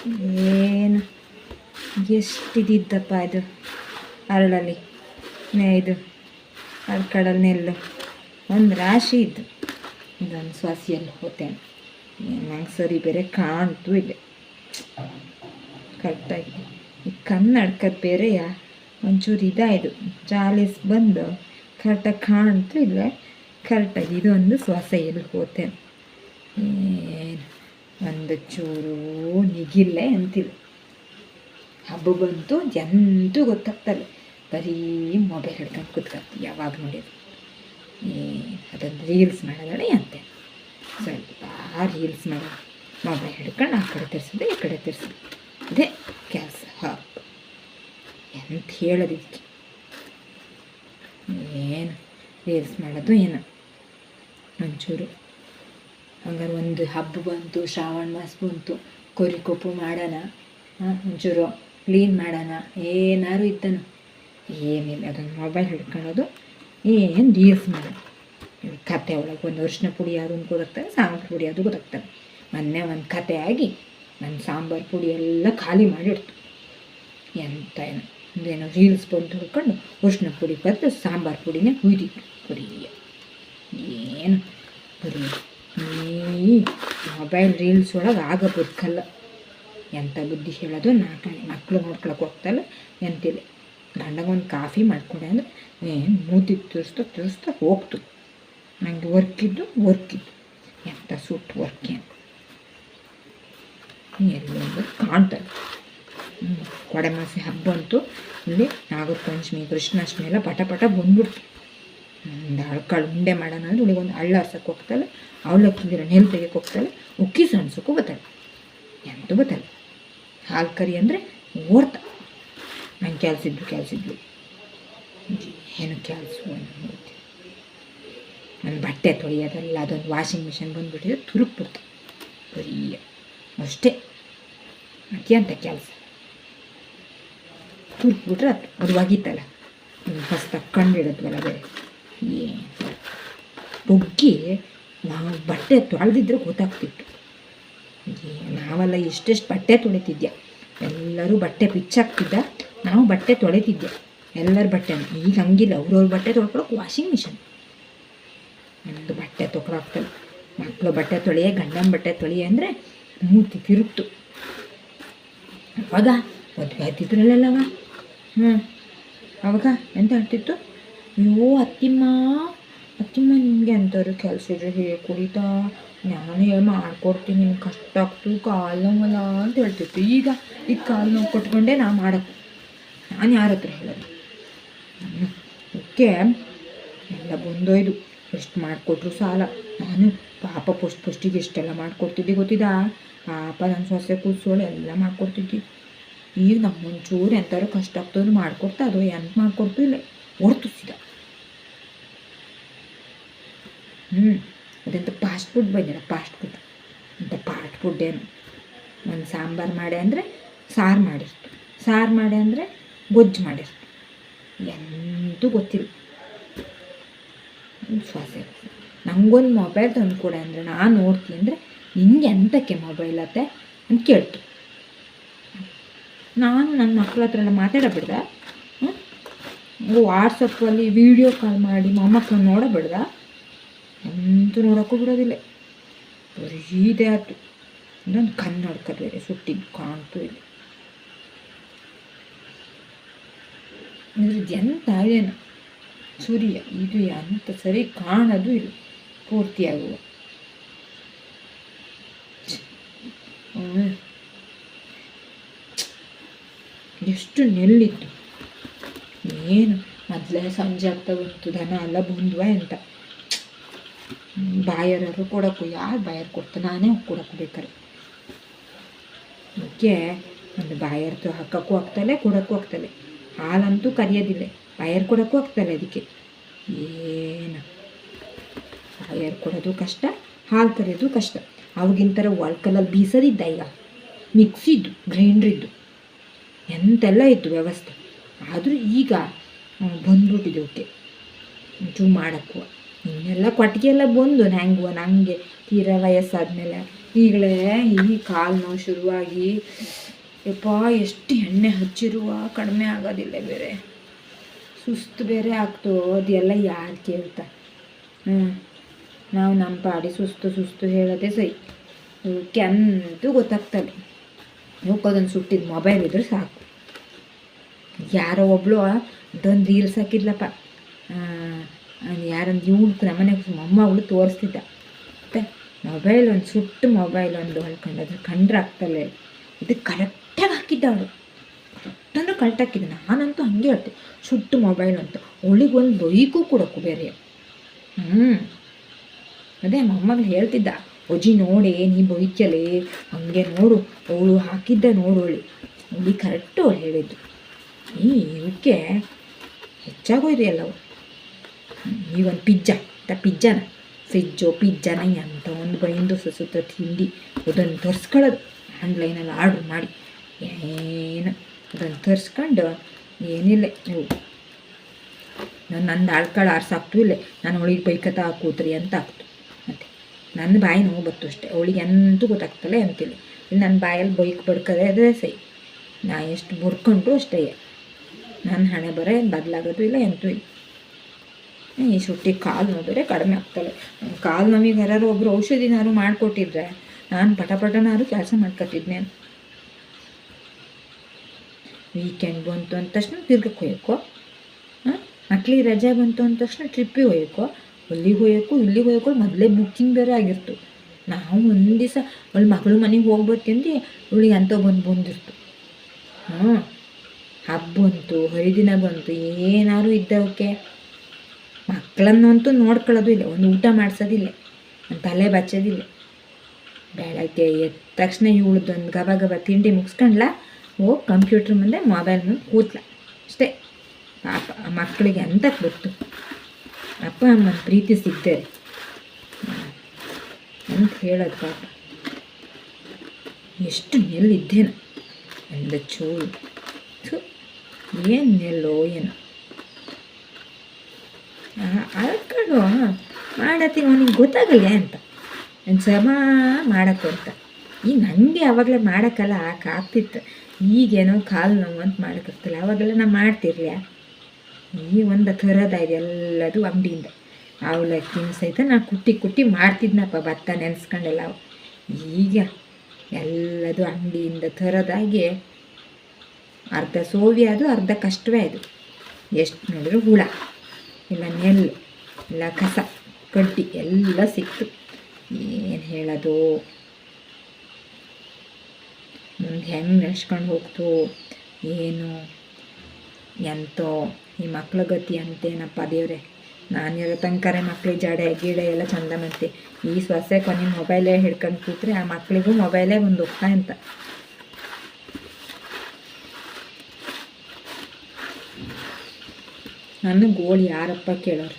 ಏನು ಎಷ್ಟಿದ್ದಪ್ಪ ಇದು ಅರಳಲ್ಲಿ ಇದು ಅರ್ಕಡಲ್ಲಿ ನೆಲ್ಲು ಒಂದು ರಾಶಿ ಇದ್ದು ಇದೊಂದು ಸೊಸೆಯಲ್ಲಿ ಹೋತೇನೆ ನಂಗೆ ಸರಿ ಬೇರೆ ಕಾಣ್ತು ಇಲ್ಲ ಕರೆಕ್ಟಾಗಿ ಈ ಕನ್ನಡಕದ ಬೇರೆಯ ಒಂಚೂರು ಇದಾಯಿತು ಚಾಲೀಸ್ ಬಂದು ಕರೆಕ್ಟಾಗಿ ಕಾಣ್ತು ಇಲ್ಲ ಕರೆಕ್ಟಾಗಿ ಇದೊಂದು ಸೊಸೆಯಲ್ಲಿ ಹೋತೇನೆ ಏನು ಒಂದು ಚೂರು ನಿಗಿಲ್ಲೇ ಅಂತಿಲ್ಲ ಹಬ್ಬ ಬಂತು ಎಂತೂ ಗೊತ್ತಾಗ್ತಲ್ಲ ಬರೀ ಮೊಬೈಲ್ ಹಿಡ್ಕೊಂಡು ಕೂತ್ಕೊಳ್ತೀವಿ ಯಾವಾಗ ನೋಡಿದ್ರು ಅದೊಂದು ರೀಲ್ಸ್ ಮಾಡೋದಳೆ ಅಂತೆ ಸ್ವಲ್ಪ ರೀಲ್ಸ್ ಮಾಡೋದು ಮೊಬೈಲ್ ಹಿಡ್ಕೊಂಡು ಆ ಕಡೆ ತಿರ್ಸೋದು ಈ ಕಡೆ ತಿರ್ಸೋದು ಅದೇ ಕೆಲಸ ಹಬ್ಬ ಎಂತ ಹೇಳೋದು ಇದಕ್ಕೆ ಏನು ರೀಲ್ಸ್ ಮಾಡೋದು ಏನೋ ಒಂಚೂರು ಹಂಗಾರೆ ಒಂದು ಹಬ್ಬ ಬಂತು ಶ್ರಾವಣ ಮಾಸ ಬಂತು ಕೊಪ್ಪು ಮಾಡೋಣ ಒಂಚೂರು ಕ್ಲೀನ್ ಮಾಡೋಣ ಏನಾರು ಇದ್ದನು ಏನಿಲ್ಲ ಅದೊಂದು ಮೊಬೈಲ್ ಹಿಡ್ಕೊಳ್ಳೋದು ಏನು ರೀಲ್ಸ್ ಮಾಡೋದು ಕತೆ ಒಳಗೆ ಒಂದು ಅರಿಶಿನ ಪುಡಿ ಅದು ಗೊತ್ತಾಗ್ತದೆ ಸಾಂಬಾರು ಪುಡಿ ಅದು ಗೊತ್ತಾಗ್ತದೆ ಮೊನ್ನೆ ಒಂದು ಕತೆ ಆಗಿ ನನ್ನ ಸಾಂಬಾರು ಪುಡಿ ಎಲ್ಲ ಖಾಲಿ ಮಾಡಿಡ್ತು ಎಂತ ಒಂದೇನೋ ರೀಲ್ಸ್ ಬಂದು ಹಿಡ್ಕೊಂಡು ಅರಿಶಿನ ಪುಡಿ ಬದ್ದು ಸಾಂಬಾರು ಪುಡಿನೇ ಹುಯ್ದಿತ್ತು ಪುಡಿ ಏನು ಬರೀ ಈ ಮೊಬೈಲ್ ರೀಲ್ಸ್ ಒಳಗೆ ಆಗ ಬದುಕಲ್ಲ ಎಂಥ ಬುದ್ಧಿ ಹೇಳೋದು ನಾಲ್ಕನೇ ಮಕ್ಕಳು ನೋಡ್ಕೊಳಕ್ಕೆ ಹೋಗ್ತಲ್ಲ ಎಂತಿಲ್ಲ ಗಂಡಗೊಂದು ಕಾಫಿ ಮಾಡ್ಕೊಂಡೆ ಅಂದರೆ ಏನು ಮೂತಿ ತಿರ್ಸ್ತಾ ಹೋಗ್ತು ನನಗೆ ವರ್ಕಿದ್ದು ಎಂಥ ಸುಟ್ಟು ವರ್ಕ್ ಏನು ಎಲ್ಲೊಂದು ಕಾಣ್ತದೆ ಕೊಡೆಮಾಸಿ ಹಬ್ಬ ಅಂತೂ ಇಲ್ಲಿ ನಾಗರ ಪಂಚಮಿ ಕೃಷ್ಣಾಷ್ಟಮಿ ಎಲ್ಲ ಪಟ ಬಂದ್ಬಿಡ್ತು ಒಂದು ಅಳ್ಕಾಳು ಉಂಡೆ ಮಾಡೋಣ ಅಂದರೆ ಉಳಿಗೆ ಒಂದು ಹಳ್ಳ ಹರ್ಸಕ್ಕೆ ಹೋಗ್ತಾಳೆ ಅವಲಕ್ಕಿಂದಿರ ನೆಲ್ ತೆಗೆಕ್ಕೆ ಹೋಗ್ತಾಳೆ ಉಕ್ಕಿ ಸಣ್ಸಕ್ಕೂ ಬತ್ತಾಳೆ ಎಂತೂ ಬತ್ತಲ್ಲ ಹಾಲು ಕರಿ ಅಂದರೆ ಓಡ್ತಾ ನಂಗೆ ಕೆಲಸಿದ್ಲು ಏನು ಕೆಲಸ ನನ್ನ ಬಟ್ಟೆ ತೊಳೆಯೋದಲ್ಲ ಅದೊಂದು ವಾಷಿಂಗ್ ಮಿಷಿನ್ ಬಂದುಬಿಟ್ಟಿದೆ ತುರುಕ್ಬಿಡ್ತು ಬರೀ ಅಷ್ಟೇ ಅಂತ ಕೆಲಸ ತುರುಕ್ಬಿಟ್ರೆ ಅದು ಒಗಿತಲ್ಲ ಫಸ್ಟ್ ಕಂಡಿಡೋದ್ವಲ್ಲ ಬೇರೆ ಏನು ಬೊಗ್ಗಿ ನಾವು ಬಟ್ಟೆ ತೊಳೆದಿದ್ರೆ ಗೊತ್ತಾಗ್ತಿತ್ತು ನಾವೆಲ್ಲ ಎಷ್ಟೆಷ್ಟು ಬಟ್ಟೆ ತೊಳಿತಿದ್ಯ ಎಲ್ಲರೂ ಬಟ್ಟೆ ಪಿಚ್ಚಾಗ್ತಿದ್ದ ನಾವು ಬಟ್ಟೆ ತೊಳಿತಿದ್ದೆ ಎಲ್ಲರ ಬಟ್ಟೆನ ಈಗ ಹಂಗಿಲ್ಲ ಅವ್ರವ್ರ ಬಟ್ಟೆ ತೊಳ್ಕೊಳಕ್ಕೆ ವಾಷಿಂಗ್ ಮಿಷಿನ್ ನಮ್ಮದು ಬಟ್ಟೆ ತೊಗೊಳಾಗ್ತಲ್ಲ ಮಕ್ಕಳು ಬಟ್ಟೆ ತೊಳೆಯೇ ಗಂಡನ ಬಟ್ಟೆ ತೊಳೆಯೇ ಅಂದರೆ ಮೂರ್ತಿ ತಿರುಗ್ತು ಅವಾಗ ಮದುವೆ ಆಯ್ತಿದ್ರಲ್ಲವ ಅವಾಗ ಎಂತ ಹೇಳ್ತಿತ್ತು ಅಯ್ಯೋ ಅತ್ತಿಮ್ಮ ನಿಮಗೆ ಅಂಥವ್ರು ಕೆಲಸ ಇದ್ರೆ ಹೇಗೆ ಕುಡಿತಾ ನಾನೇ ಮಾಡ್ಕೊಡ್ತೀನಿ ನಿಮ್ಗೆ ಕಷ್ಟ ಆಗ್ತು ಕಾಲು ನೋವಲ್ಲ ಅಂತ ಹೇಳ್ತಿತ್ತು ಈಗ ಕಾಲು ನೋವು ಕೊಟ್ಕೊಂಡೆ ನಾ ಮಾಡೋಕ್ಕೆ ನಾನು ಯಾರ ಹತ್ರ ಹೇಳೋದು ಓಕೆ ಎಲ್ಲ ಬಂದೋಯ್ದು ಎಷ್ಟು ಮಾಡಿಕೊಟ್ರು ಸಾಲ ನಾನು ಪಾಪ ಪುಷ್ಟಿಗೆ ಎಷ್ಟೆಲ್ಲ ಮಾಡಿಕೊಡ್ತಿದ್ದೆ ಗೊತ್ತಿದ್ದ ಪಾಪ ನನ್ನ ಸೊಸೆ ಕೂಸೋಳು ಎಲ್ಲ ಮಾಡಿಕೊಡ್ತಿದ್ದಿ ಈಗ ನಮ್ಮೊಂಚೂರು ಎಂಥವ್ರು ಕಷ್ಟ ಆಗ್ತದ್ರು ಮಾಡಿಕೊಡ್ತಾ ಅದು ಎಂತ ಮಾಡಿಕೊಡ್ತು ಇಲ್ಲ ಹೊರ್ತಿಸಿದ ಅದೆಂತ ಫಾಸ್ಟ್ ಫುಡ್ ಬಂದಿಲ್ಲ ಫಾಸ್ಟ್ ಫುಡ್ ಅಂತ ಫಾಸ್ಟ್ ಫುಡ್ ಏನು ಒಂದು ಸಾಂಬಾರು ಮಾಡಿ ಅಂದರೆ ಸಾರು ಮಾಡಿ ಅಂದರೆ ಗೊಜ್ಜು ಮಾಡಿರ್ತು ಎಂತೂ ಗೊತ್ತಿಲ್ಲ ಸೊಸೆ ನನಗೊಂದು ಮೊಬೈಲ್ ತಂದು ಕೊಡ ಅಂದರೆ ನಾನು ನೋಡ್ತೀನಿ ಅಂದರೆ ನಿಂಗೆ ಎಂತಕ್ಕೆ ಮೊಬೈಲ್ ಅತ್ತೆ ಅಂತ ಕೇಳ್ತು ನಾನು ನನ್ನ ಮಕ್ಕಳ ಹತ್ರ ಎಲ್ಲ ಮಾತಾಡಬಿಡ್ದ ವಾಟ್ಸಪ್ಪಲ್ಲಿ ವೀಡಿಯೋ ಕಾಲ್ ಮಾಡಿ ಮೊಮ್ಮಕ್ಕಳನ್ನ ನೋಡಬಿಡ್ದ ಅಂತೂ ನೋಡೋಕ್ಕೂ ಬಿಡೋದಿಲ್ಲ ಬರೀ ಇದೆ ಆಯ್ತು ಇನ್ನೊಂದು ಕನ್ನಡಕ ಬೇರೆ ಸುಟ್ಟಿದ್ದು ಕಾಣ್ತು ಇಲ್ಲ ಇದ್ರದ್ದು ಎಂತ ಇದೇನು ಸೂರ್ಯ ಇದು ಎಂತ ಸರಿ ಕಾಣೋದು ಇಲ್ಲ ಪೂರ್ತಿಯಾಗುವ ಎಷ್ಟು ನೆಲ್ಲಿತ್ತು ಏನು ಮೊದಲೇ ಸಂಜೆ ಆಗ್ತಾ ಬಂತು ದನ ಎಲ್ಲ ಬಂದ್ವ ಅಂತ ಬಾಯರರು ಕೊಡೋಕ್ಕೂ ಯಾರು ಬಾಯರ್ ಕೊಡ್ತಾರೆ ನಾನೇ ಕೊಡೋಕ್ಕೂ ಬೇಕಾರೆ ಅದಕ್ಕೆ ಒಂದು ಬಾಯರ್ದು ಹಾಕೋಕ್ಕೂ ಆಗ್ತಲೆ ಕೊಡೋಕ್ಕೂ ಆಗ್ತಲೆ ಹಾಲಂತೂ ಕರಿಯೋದಿಲ್ಲ ಬಾಯರ್ ಕೊಡೋಕ್ಕೂ ಆಗ್ತಲ್ಲ ಅದಕ್ಕೆ ಏನು ಬಾಯರ್ ಕೊಡೋದು ಕಷ್ಟ ಹಾಲು ಕರಿಯೋದು ಕಷ್ಟ ಅವಾಗಿಂತರ ಒಳ್ಕಲ್ಲಲ್ಲಿ ಬೀಸೋದಿದ್ದ ಈಗ ಮಿಕ್ಸಿದ್ದು ಗ್ರೈಂಡ್ರಿದ್ದು ಎಂತೆಲ್ಲ ಇತ್ತು ವ್ಯವಸ್ಥೆ ಆದರೂ ಈಗ ಬಂದ್ಬಿಟ್ಟಿದೆ ಓಕೆ ಒಂಚೂರು ಮಾಡೋಕ್ಕೂ ಇನ್ನೆಲ್ಲ ಕೊಟ್ಟಿಗೆ ಎಲ್ಲ ಬಂದು ನನಗೆ ತೀರಾ ವಯಸ್ಸಾದಮೇಲೆ ಈಗಲೇ ಈ ಕಾಲು ನೋವು ಶುರುವಾಗಿ ಯಪ್ಪ ಎಷ್ಟು ಎಣ್ಣೆ ಹಚ್ಚಿರುವ ಕಡಿಮೆ ಆಗೋದಿಲ್ಲ, ಬೇರೆ ಸುಸ್ತು ಬೇರೆ ಆಗ್ತು. ಅದೆಲ್ಲ ಯಾರು ಕೇಳ್ತಾ? ನಾವು ನಮ್ಮ ಪಾಡಿ ಸುಸ್ತು ಸುಸ್ತು ಹೇಳೋದೇ ಸೈ. ಇವಕ್ಕಂತೂ ಗೊತ್ತಾಗ್ತದೆ. ಇವಕ್ಕೊಂದು ಸುಟ್ಟಿದ ಮೊಬೈಲ್ ಇದ್ರೆ ಸಾಕು. ಯಾರೋ ಒಬ್ಳು ಅದೊಂದು ರೀಲ್ಸ್ ಹಾಕಿದ್ಲಪ್ಪ, ಯಾರಂದು ಇವಳು ನಮ್ಮನೆಗೆ ಮೊಮ್ಮಗಳು ತೋರಿಸ್ತಿದ್ದ. ಮತ್ತು ಮೊಬೈಲ್ ಒಂದು ಸುಟ್ಟು ಮೊಬೈಲ್ ಒಂದು ಹೊಳ್ಕೊಂಡಾದ್ರೆ ಕಂಡ್ರೆ ಆಗ್ತಲ್ಲ. ಇದು ಕರೆಕ್ಟಾಗಿ ಹಾಕಿದ್ದ ಅವಳು, ಕರೆಕ್ಟಂದ್ರೆ ಕರೆಕ್ಟ್ ಹಾಕಿದ್ದೆ. ನಾನಂತೂ ಹಂಗೆ ಹೇಳ್ತೆ, ಸುಟ್ಟು ಮೊಬೈಲ್ ಅಂತ. ಅವಳಿಗೊಂದು ಬೈಕು ಕೊಡೋಕು ಬೇರೆ. ಅದೇ ಮೊಮ್ಮಗಳು ಹೇಳ್ತಿದ್ದ, ಅಜ್ಜಿ ನೋಡಿ ನೀ ಬೈಕಲೆ ಹಂಗೆ ನೋಡು, ಅವಳು ಹಾಕಿದ್ದ ನೋಡು ಅವಳಿಗೆ ಕರೆಕ್ಟು ಅವಳು ಹೇಳಿದ್ದು. ಇವಕ್ಕೆ ಹೆಚ್ಚಾಗೋಯ್ದು ಎಲ್ಲವು. ಈಗೊಂದು ಪಿಜ್ಜಾನ ಪಿಜ್ಜಾನ ಅಂತ ಒಂದು ಬೈಂದು ಸುತ್ತ ತಿಂಡಿ ಅದನ್ನು ತರಿಸ್ಕೊಳ್ಳೋದು ಆನ್ಲೈನಲ್ಲಿ ಆರ್ಡ್ರ್ ಮಾಡಿ. ಏನು ಅದನ್ನು ತರಿಸ್ಕೊಂಡು ಏನಿಲ್ಲ ನೀವು ನಂದು ಆಳ್ಕಾಳು ಆರ್ಸಾಕ್ತು ಇಲ್ಲೇ ನಾನು ಅವಳಿಗೆ ಬೈಕತ್ತ ಕೂತ್ರಿ ಅಂತ ಆಗ್ತು. ಮತ್ತು ನನ್ನ ಬಾಯಿ ನೋವು ಬತ್ತು ಅಷ್ಟೇ, ಅವಳಿಗೆ ಎಂತೂ ಗೊತ್ತಾಗ್ತಲ್ಲ ಅಂತಿಲ್ಲ. ಇಲ್ಲಿ ನನ್ನ ಬಾಯಲ್ಲಿ ಬೈಕ್ ಬಡ್ಕದೆ ಅದೇ ಸೈ. ನಾ ಎಷ್ಟು ಬಡ್ಕೊಂಡ್ರು ಅಷ್ಟೇ, ನನ್ನ ಹಣೆ ಬರ ಬದಲಾಗೋದು ಇಲ್ಲ ಎಂತೂ ಇಲ್ಲ. ಈ ಸುಟ್ಟಿ ಕಾಲು ನೋವು ಬೇರೆ ಕಡಿಮೆ ಆಗ್ತಲ್ಲ. ಕಾಲು ನೋವಿಗೆ ಯಾರು ಒಬ್ಬರು ಔಷಧಿನಾರು ಮಾಡಿಕೊಟ್ಟಿದ್ರೆ ನಾನು ಪಟನಾರು ಕೆಲಸ ಮಾಡ್ಕೊತಿದ್ನೇನು. ವೀಕೆಂಡ್ ಬಂತು ಅಂದ ತಕ್ಷಣ ತಿರ್ಗಕ್ಕೆ ಹೋಯ್ಕೋ, ಮಕ್ಳಿಗೆ ರಜೆ ಬಂತು ಅಂದ ತಕ್ಷಣ ಟ್ರಿಪ್ಪಿಗೆ ಹೋಯ್ಕೋ, ಅಲ್ಲಿಗೆ ಹೋಯ್ಕೋ ಇಲ್ಲಿಗೆ ಹೋಯ್ಕೋ. ಮೊದಲೇ ಬುಕ್ಕಿಂಗ್ ಬೇರೆ ಆಗಿರ್ತು. ನಾವು ಒಂದು ದಿವಸ ಅವಳ ಮಗಳು ಮನೆಗೆ ಹೋಗ್ಬೇಕಂದು ಅವಳಿಗೆ ಅಂತ ಬಂದಿರ್ತು. ಹಬ್ಬ ಬಂತು, ಹರಿದಿನ ಬಂತು, ಏನಾದ್ರು ಇದ್ದವಕ್ಕೆ ಮಕ್ಕಳನ್ನಂತೂ ನೋಡ್ಕೊಳ್ಳೋದು ಇಲ್ಲ, ಒಂದು ಊಟ ಮಾಡಿಸೋದಿಲ್ಲ, ಒಂದು ತಲೆ ಬಚ್ಚೋದಿಲ್ಲ. ಬೆಳಗ್ಗೆ ಎದ್ದ ತಕ್ಷಣ ಇವಳದೊಂದು ಗಬ ತಿಂಡಿ ಮುಗಿಸ್ಕೊಂಡ್ಲ, ಹೋಗಿ ಕಂಪ್ಯೂಟ್ರ್ ಮುಂದೆ ಮೊಬೈಲ್ ಮುಂದೆ ಕೂತ್ಲ ಅಷ್ಟೇ. ಪಾಪ ಆ ಮಕ್ಕಳಿಗೆ ಅಂತಕ್ಕೆ ಗೊತ್ತು ಅಪ್ಪ ಅಮ್ಮನ ಪ್ರೀತಿ ಸಿಗ್ತಾರೆ ಅಂತ ಹೇಳೋದು. ಪಾಪ ಎಷ್ಟು ನೆಲ್ಲಿದ್ದೇನು ಒಂದು ಚೂರು, ಏನು ನೆಲ್ಲೋ ಏನು ಅಳ್ಕೊಂಡು ಮಾಡತ್ತಿ ಅವನಿಗೆ ಗೊತ್ತಾಗಲ್ಲ ಅಂತ ಒಂದು ಸಮ ಮಾಡೋಕ್ಕೆ ಅಂತ. ಈಗ ನನಗೆ ಆವಾಗಲೇ ಮಾಡೋಕ್ಕಲ್ಲ ಆಗ್ತಿತ್ತು. ಈಗೇನೋ ಕಾಲು ನೋವು ಅಂತ ಮಾಡೋಕ್ಕಿರ್ತಲ್ಲ, ಆವಾಗೆಲ್ಲ ನಾನು ಮಾಡ್ತಿರ್ಲಿಲ್ಲ. ಈ ಒಂದು ಥರದಾಯ್ತು ಎಲ್ಲದು ಅಂಗಡಿಯಿಂದ. ಅವಲಕ್ಕಿನ ಸಹಿತ ನಾನು ಕುಟ್ಟಿ ಮಾಡ್ತಿದ್ನಪ್ಪ, ಭತ್ತ ನೆನೆಸ್ಕೊಂಡೆಲ್ಲ. ಈಗ ಎಲ್ಲದು ಅಂಗಡಿಯಿಂದ ಥರದಾಗಿ ಅರ್ಧ ಸೋವಿ ಅದು ಅರ್ಧ ಕಷ್ಟವೇ ಅದು. ಎಷ್ಟು ನೋಡಿದ್ರು ಹುಳ ಇಲ್ಲ ನೆಲ್ಲು ಇಲ್ಲ ಕಸ ಕಡ್ಡಿ ಎಲ್ಲ ಸಿಕ್ತು. ಏನು ಹೇಳೋದು, ಮುಂದೆ ಹೆಂಗೆ ನಡೆಸ್ಕೊಂಡು ಹೋಗ್ತು ಏನು ಎಂತೋ ಈ ಮಕ್ಳ ಗತಿ ಅಂತೇನಪ್ಪ ದೇವ್ರೆ. ನಾನಿರೋ ತನಕರೆ ಮಕ್ಳಿಗೆ ಜಡೆ ಗಿಡ ಎಲ್ಲ ಚಂದ ಮತ್ತೆ ಈ ಸೊಸೆ ಕೊನೆ ಮೊಬೈಲೇ ಹಿಡ್ಕೊಂಡು ಕೂತ್ರೆ ಆ ಮಕ್ಕಳಿಗೂ ಮೊಬೈಲೇ ಒಂದು ಹೋಗ್ತಾ ಅಂತ. ನನ್ನ ಗೋಳು ಯಾರಪ್ಪ ಕೇಳೋರು.